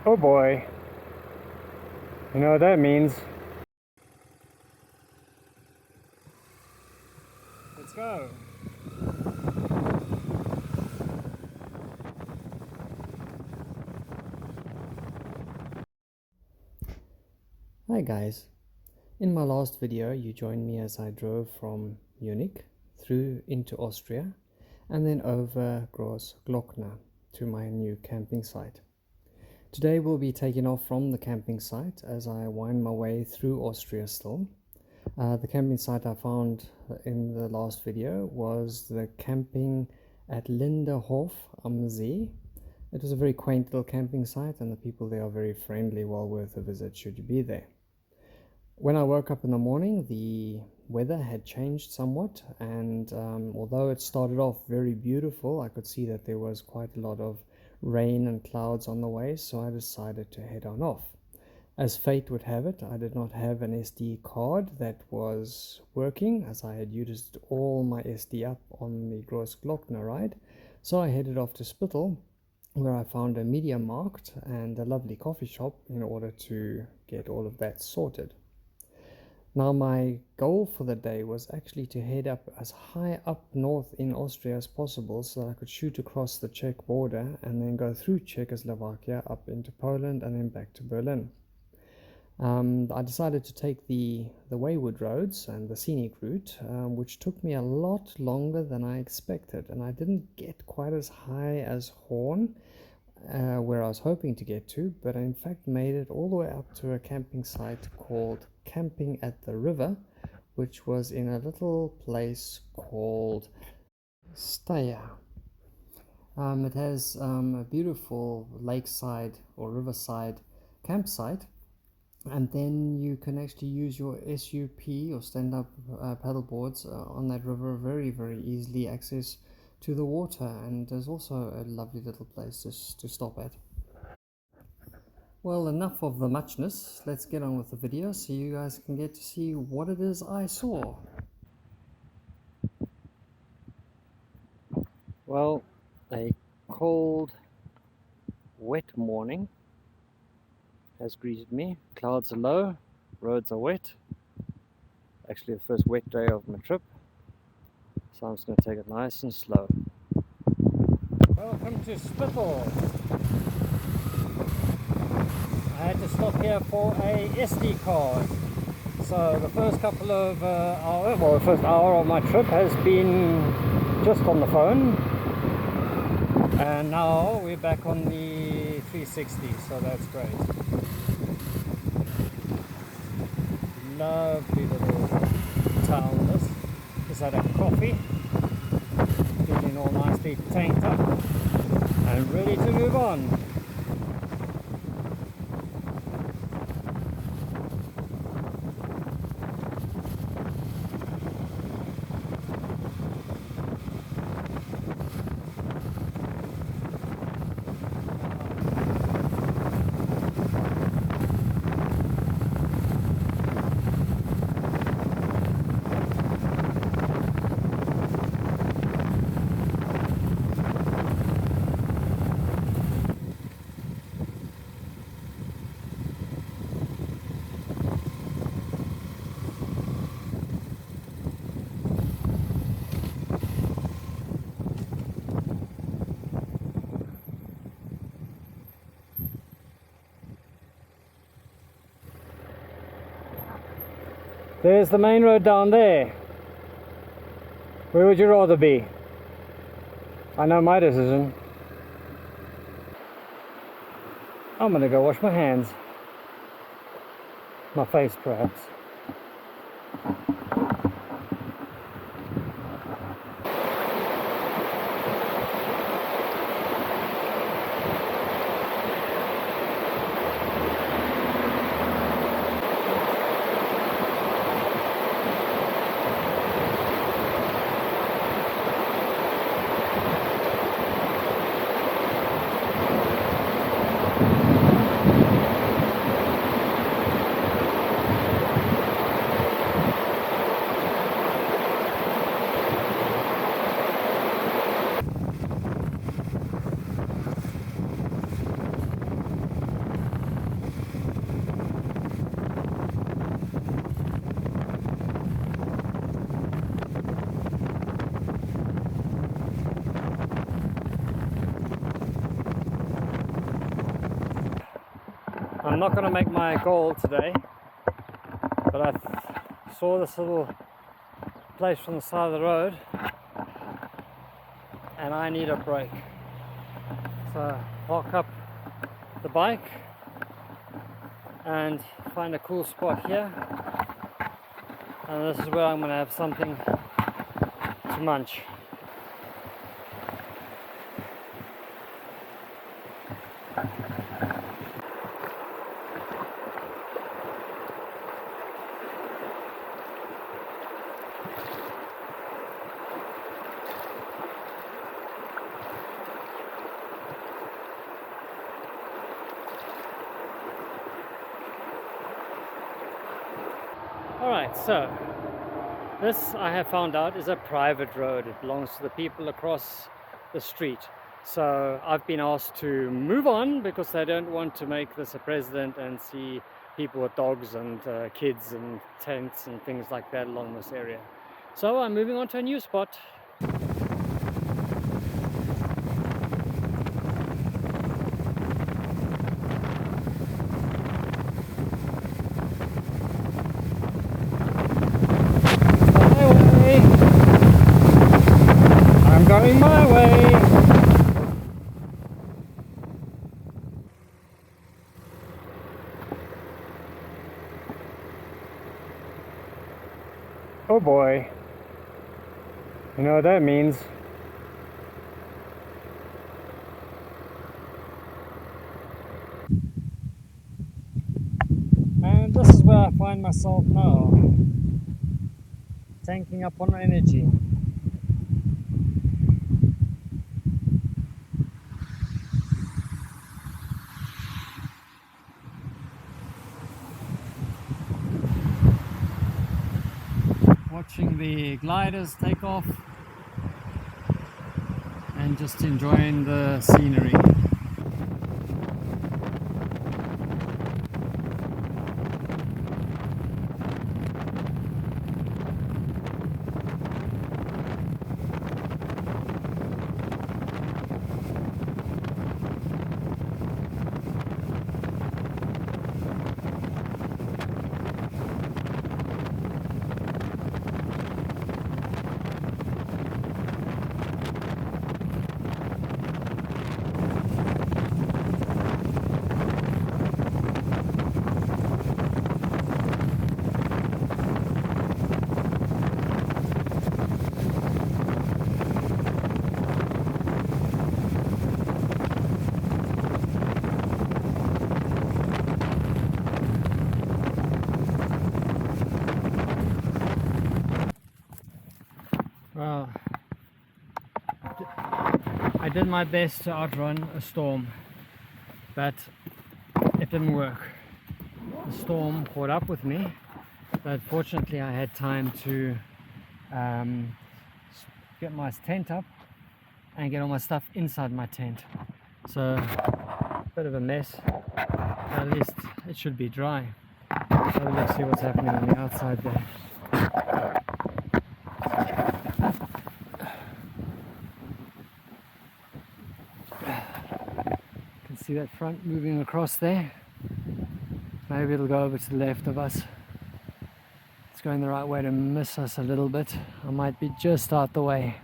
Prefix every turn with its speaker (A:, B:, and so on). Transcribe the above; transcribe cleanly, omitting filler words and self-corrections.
A: Oh boy. You know what that means? Let's go. Hi guys. In my last video you joined me as I drove from Munich through into Austria and then over Grossglöckner to my new camping site. Today we'll be taking off from the camping site as I wind my way through Austria still. The camping site I found in the last video was the camping at Linderhof am See. It was a very quaint little camping site and the people there are very friendly, well worth a visit should you be there. When I woke up in the morning, the weather had changed somewhat, and although it started off very beautiful, I could see that there was quite a lot of rain and clouds on the way, so I decided to head on off. As fate would have it, I did not have an SD card that was working, as I had used all my SD up on the Grossglöckner ride, so I headed off to Spittal, where I found a Media Markt and a lovely coffee shop in order to get all of that sorted. Now my goal for the day was actually to head up as high up north in Austria as possible so that I could shoot across the Czech border and then go through Czechoslovakia up into Poland and then back to Berlin. I decided to take the wayward roads and the scenic route, which took me a lot longer than I expected, and I didn't get quite as high as Horn, where I was hoping to get to, but I in fact made it all the way up to a camping site called Camping at the River, which was in a little place called Steyr. It has a beautiful lakeside or riverside campsite, and then you can actually use your SUP or stand-up paddle boards on that river very easily access to the water, and there's also a lovely little place to stop at. Well, enough of the muchness. Let's get on with the video so you guys can get to see what it is I saw. Well, a cold, wet morning has greeted me. Clouds are low, roads are wet. Actually the first wet day of my trip, so I'm just going to take it nice and slow. Welcome to Spittal. I had to stop here for a SD card. So the first couple of hours, well, the first hour of my trip has been just on the phone, and now we're back on the 360, so that's great. Lovely little town this. Just had a coffee, feeling all nicely tanked up and ready to move on. There's the main road down there. Where would you rather be? I know my decision. I'm gonna go wash my hands. My face, perhaps. I'm not going to make my goal today, but I saw this little place from the side of the road and I need a break. So park up the bike and find a cool spot here, and this is where I'm going to have something to munch. Alright, so this I have found out is a private road. It belongs to the people across the street. So I've been asked to move on because they don't want to make this a precedent and see people with dogs and kids and tents and things like that along this area. So I'm moving on to a new spot. I'm going my way. Oh boy. You know what that means? And this is where I find myself now. Tanking up on energy. Watching the gliders take off and just enjoying the scenery. Well, I did my best to outrun a storm, but it didn't work. The storm caught up with me, but fortunately I had time to get my tent up and get all my stuff inside my tent. So, a bit of a mess, but at least it should be dry. So let's see what's happening on the outside there. See that front moving across there? Maybe it'll go over to the left of us. It's going the right way to miss us a little bit. I might be just out the way.